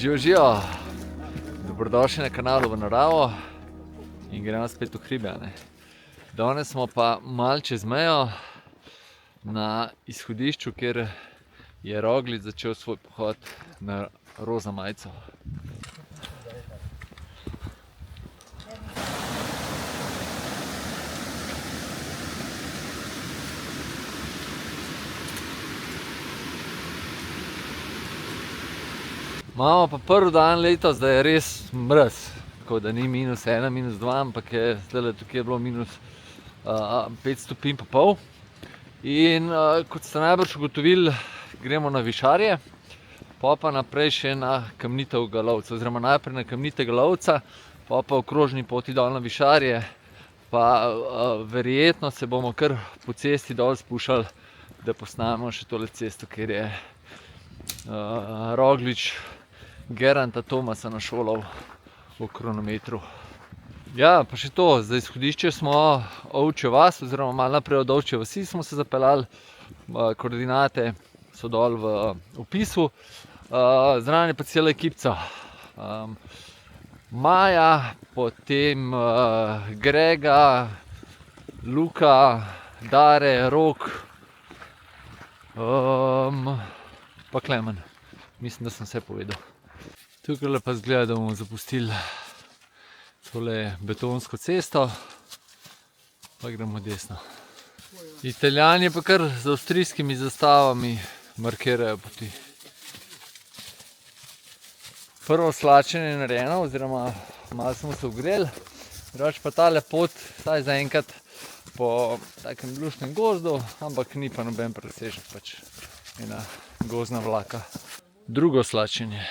Živijo, živijo, dobrodošli na kanalu V naravo in gremo spet v hribe. Danes smo pa malo čez mejo na izhodišču, kjer je Roglič začel svoj pohod na Roza majico. Imamo pa prvi dan letos, da je res mraz, tako da ni -1, -2, ampak je zdaj tukaj je bilo -5 stopinj pa pol. In kot ste najbrž ugotovili, gremo na Višarje, pa naprej še na Kamnitega lovca, oziroma najprej na Kamnitega lovca, pa okrožni poti dol na Višarje, pa verjetno se bomo kar po cesti dol spuščali, da posnamemo še tole cesto, kjer je Roglič Geranta Thomasa našolal v kronometru. Ja, pa še to, za izhodišče smo Ovčjo vas, oziroma malo naprej od Ovčje vasi smo se zapeljali, koordinate so dol v opisu. Zraven je pa cela ekipca. Maja, potem Grega, Luka, Dare, Rok, pa Klemen. Mislim, da sem vse povedal. Tukaj pa izgleda, da bomo zapustili tole betonsko cesto, pa gremo desno. Italijani pa kar z avstrijskimi zastavami markirajo poti. Prvo slačenje je narejeno, oziroma malo smo se ogreli, drugače pa tale pot, vsaj zaenkrat, po takem luštnem gozdu, ampak ni pa noben presežek, pač ena gozdna vlaka. Drugo slačenje.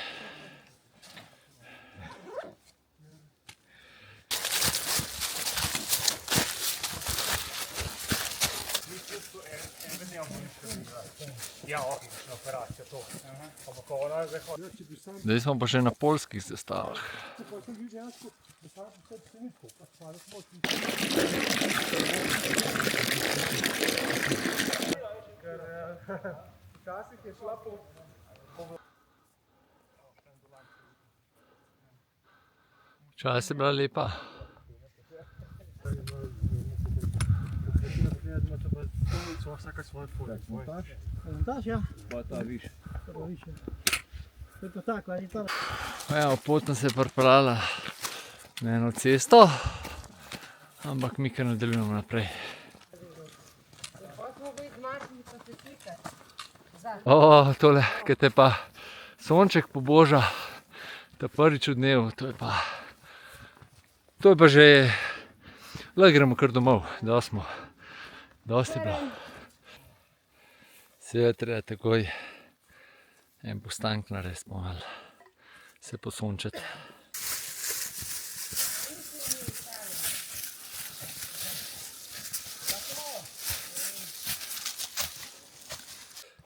Zdaj smo pa še na poljskih zastavah. Včasih je bila lepa. Montaž, ja. Pa ta viš. To je pa tako, ali to? Evo, pot nas je pripeljala na eno cesto, ampak mi kar nadaljujemo naprej. Tole, ki te pa sonček poboža, ta prvič v dnevu, to je pa že, lahko gremo kar domov, dosti je bilo. Seveda treba takoj en postank narediti, malo se posončiti.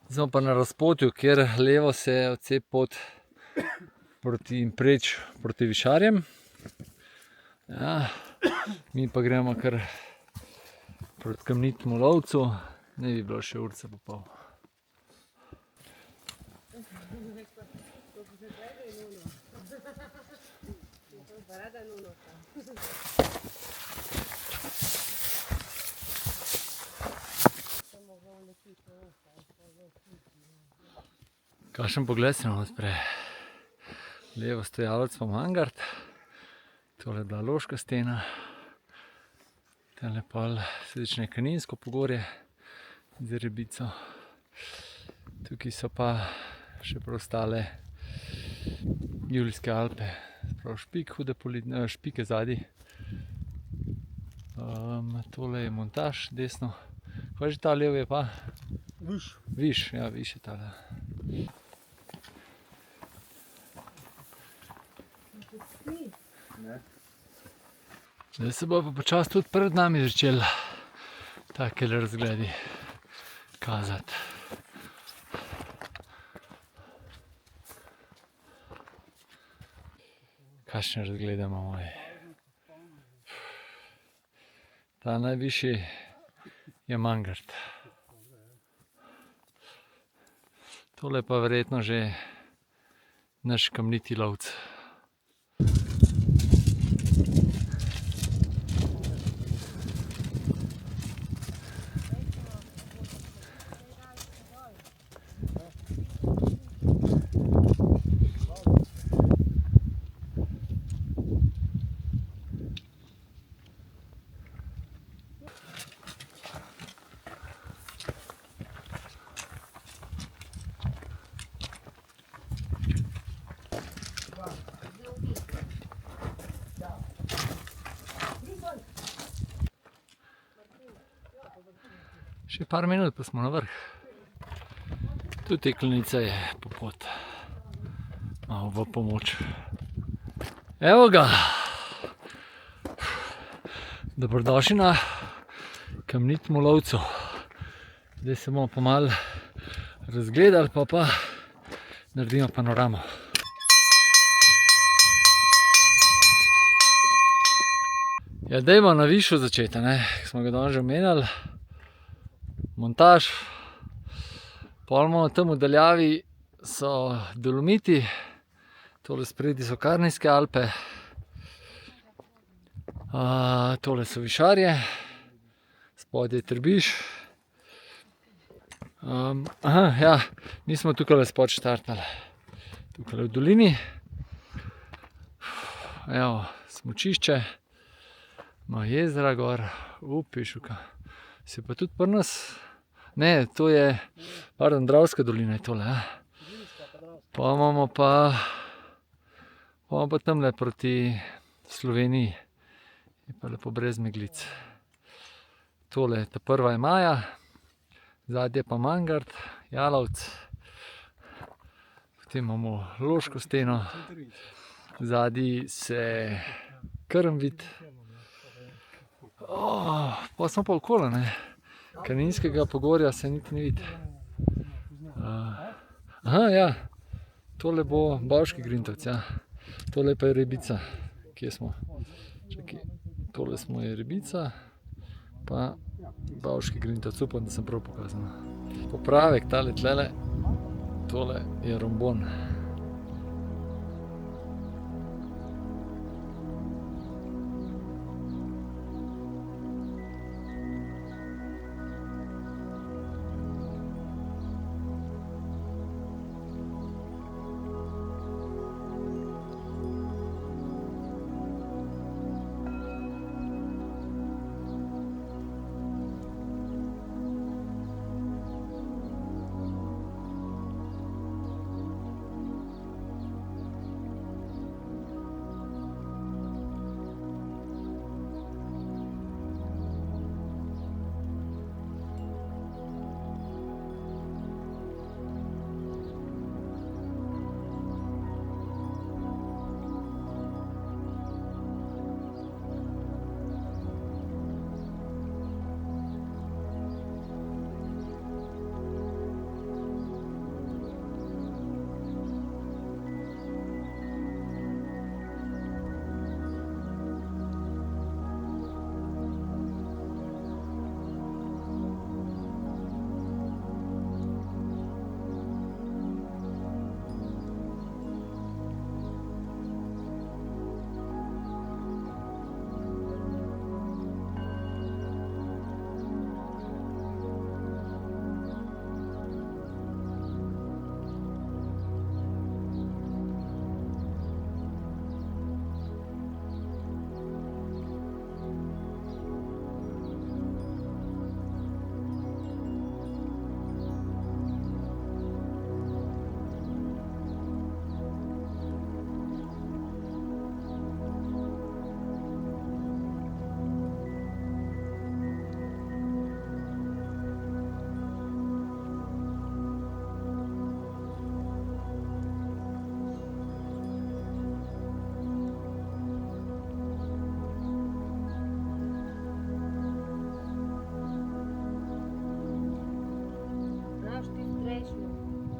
Zdaj smo pa na razpotju, kjer levo se odcepi pot proti preč proti Višarjem. Ja, mi pa gremo kar proti Kamnitemu lovcu, ne bi bilo še urca pa pol. Kakšen pogled se nam odpre. Levo Stojalec pa Mangart, tole je bila Loška stena, tale pol se začne Kaninsko pogorje z Rebico. Tukaj so pa še preostale Julijske Alpe, prav Špik, Špik je zadaj. Tole je Montaž desno. Kaj že ta lev je pa? Viš. Viš, ja, Viš je tale. Zdaj se bo pa počasi tudi pred nami začel takele razgledi kazati. Kakšne razglede imamo. Ta najvišji je Mangart. Tole pa verjetno že naš kamniti lovec. Še par minut pa smo na vrh. Tudi jeklenica je po pot. Malo v pomoč. Evo ga! Dobrodošli na kamnitem lovcu. Zdaj se bomo pa malo razgledali, pa naredimo panoramo. Ja, dajmo na višjo začeti, ne? Smo ga danes že omenjali. Montaž. Pol imamo tam v daljavi so Dolomiti, tole spredi so Karnijske Alpe, tole so Višarje, spodaj je Trbiž. Ja, mi smo tukaj spod štartnili, tukaj v dolini. Evo, smučišče, ima jezera gor, pišuka. Se pa tudi pri nas, ne, to je, pardon, Dravska dolina je tole, ja. Pa imamo pa tamle proti Sloveniji, je pa lepo brez meglic. Tole, ta prva je Maja, zadnje pa Mangart, Jalovec, potem imamo Loško steno, zadnji se Krmvid. Pa smo pa okoli, ne. Kaninskega pogorja se niti ne vidi. Ja, tole bo Bavški Grintovci, ja. Tole pa je Rebica. Kje smo? Čakaj, tole smo je Rebica, pa Bavški Grintovci, upam, da sem prav pokazal. Popravek tale tlele, tole je Rombon.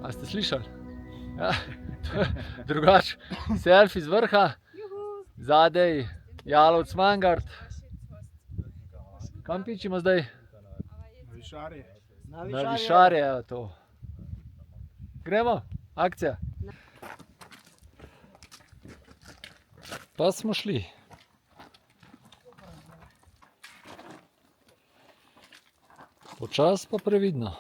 A ste slišali? Ja, drugače, selfie z vrha, zadaj Jalovec Mangart. Kam pičimo zdaj? Na Višarje je to. Gremo, akcija. Pa smo šli. Počas pa previdno.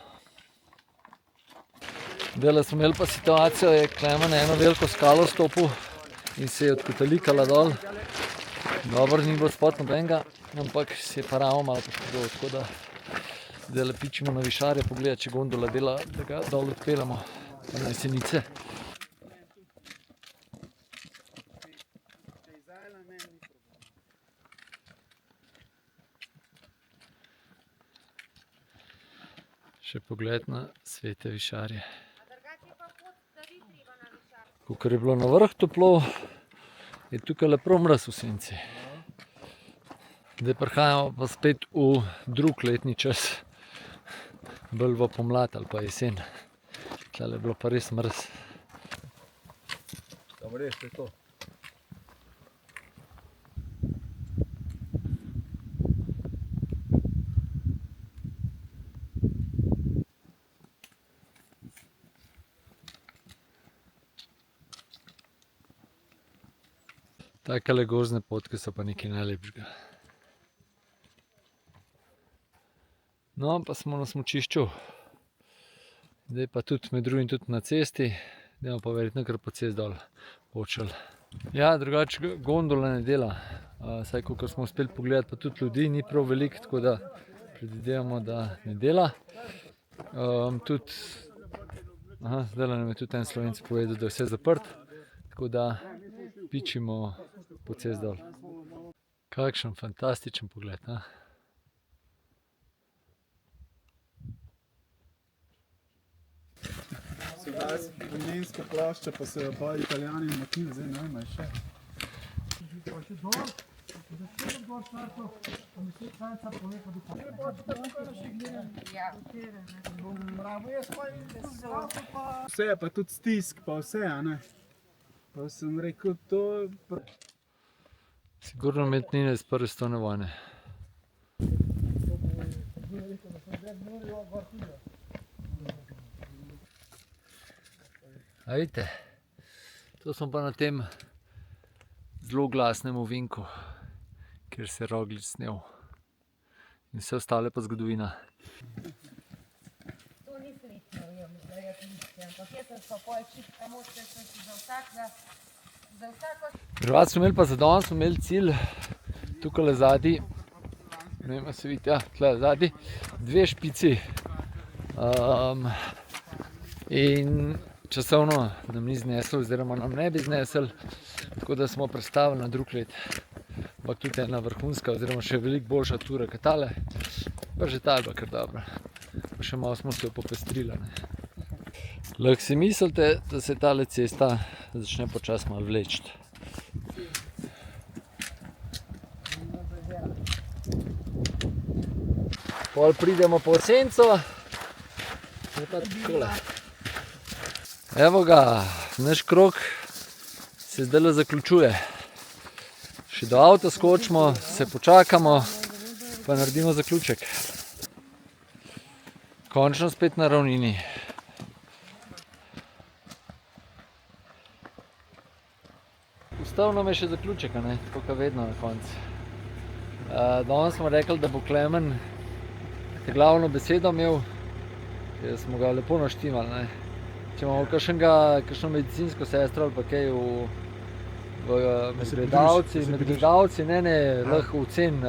Zdajle smo imeli pa situacijo, je Klemen na eno veliko skalo stopil in se je odkotalikala dol. Dobro, ni bilo spod nobenega, ampak se je pa ravno malo poškodoval, tako da zdajle pičimo na višarje pogledati, če gondola dela, da ga dol odpeljamo na Jesenice. Še pogled na svete višarje. Kakor je bilo na vrh toplo, je tukaj lepo mraz v senci. Zdaj prihajamo pa spet v drug letni čas, bolj v pomlad ali pa jesen. Tule je bilo pa res mraz. Samo res, to je to. Takele gozdne potke so pa nekaj najlepšega. No, pa smo na smučišču. Zdaj pa tudi med drugim tudi na cesti. Dajmo pa verjetno kar po cest dol počeli. Ja, drugače gondola ne dela. Saj kakor smo uspeli pogledati, pa tudi ljudi ni prav veliko, tako da predvidevamo, da ne dela. Zdajle nam je tudi en Slovenec povedal, da je vse zaprt. Tako da pičimo po cest dol. Kakšen fantastičen pogled, ne? Sedaj so pomenske plošče, pa se jo pa Italijani namaknili, zdaj ne vem, še. Vse je pa tudi stisk, pa vse, a ne? Pa sem rekel, to... Sigurno umetnine iz prve svetovne vojne. A vidite, to smo pa na tem zelo glasnem ovinku, kjer se je Roglič snel. In vse ostale pa zgodovina. To nisem videla, da je to ampak jaz sem pa pol čitka moč, ker sem si za vsako... Hrvat smo imeli pa za danes, smo imeli cilj tukaj zadaj, ne vem, se vidite, ja, tukaj zadaj, 2 špici. In časovno nam ni znesel, oziroma nam ne bi znesel, tako da smo prestavili na drug let. Ampak tudi ena vrhunska, oziroma še veliko boljša tura kot tale, pa že ta je bila kar dobra. Pa še malo smo se jo popestrili. Lahko si mislite, da se tale cesta začne počasi malo vleči. Pol pridemo po senco, je pa takole. Evo ga, naš krog se zdajle zaključuje. Še do avta skočimo, se počakamo, pa naredimo zaključek. Končno spet na ravnini. Ostal nam je še zaključek, ne? Tako kot vedno na koncu. Danes smo rekli, da bo Klemen glavno besedo imel, ker smo ga lepo naštimali, ne? Če imamo kakšno medicinsko sestro ali pa kaj med gledalci, ne, lahko ocen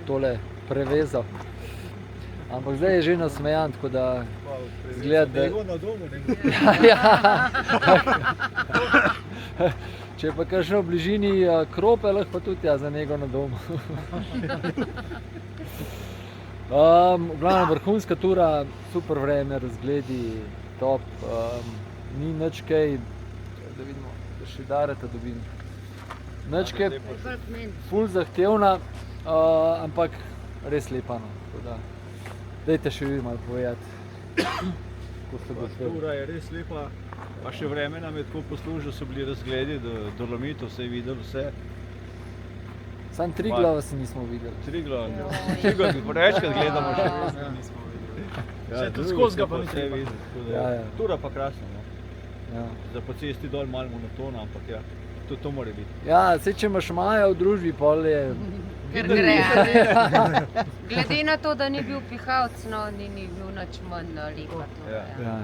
tole prevezal. Ampak zdaj je že nasmejan, tako da izgleda, da... Nego na domu, ne? Če je pa kakšno v bližini Krope, lahko pa tudi za nego na domu. V glavnem vrhunska tura, super vreme, razgledi, top, ni nič kaj, da vidimo, da še dareta dobim. Nič kaj, ful zahtevna, ampak res lepa, no. Tako da, dajte še vi malo povedati, kako ste govorili. Tura je res lepa, pa še vreme nam je tako poslužil, so bili razgledi, Dolomitov se je videlo vse. Sam Triglava si nismo videli. Triglav, ki porečkrat gledamo še nismo videli. Še tudi skozi ga pa vse ni videti. Ja. Tura pa krasna, no. Ja. Za po cesti dol malo monotona, ampak ja. to mora biti. Ja, saj če imaš Maja v družbi, pol je... Ker gre, a ne. Glede na to, da ni bil pihalc, no, ni bil nič manj lepa to. Ja. Ja,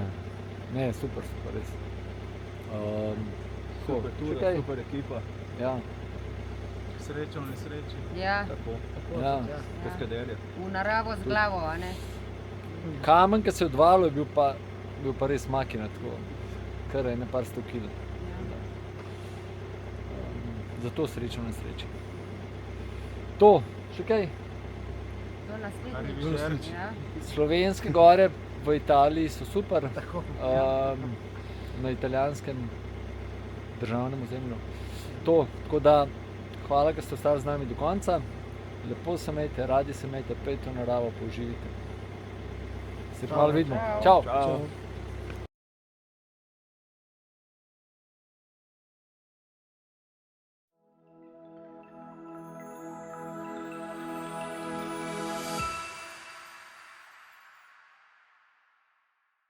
ne, super, res. Super tura, čakaj. super ekipa. Ja, Sreča v nesreči. Ja, Tako, ja. kaskaderje. v naravo z glavo, a ne. Kamen, ki se je odvalil, je bil pa res makina, tako, kar je par 100 kg. Zato sreča v nesreči. To, še kaj? Do Kar je bil naslednjič. sreč. Ja. Slovenske gore v Italiji so super, na italijanskem državnem ozemlju. To, tako da hvala, da ste ostali z nami do konca. Lepo se imejte, radi se imejte, pejte v naravo, použivite. Se kmalu vidimo. Čau. Čau. Čau.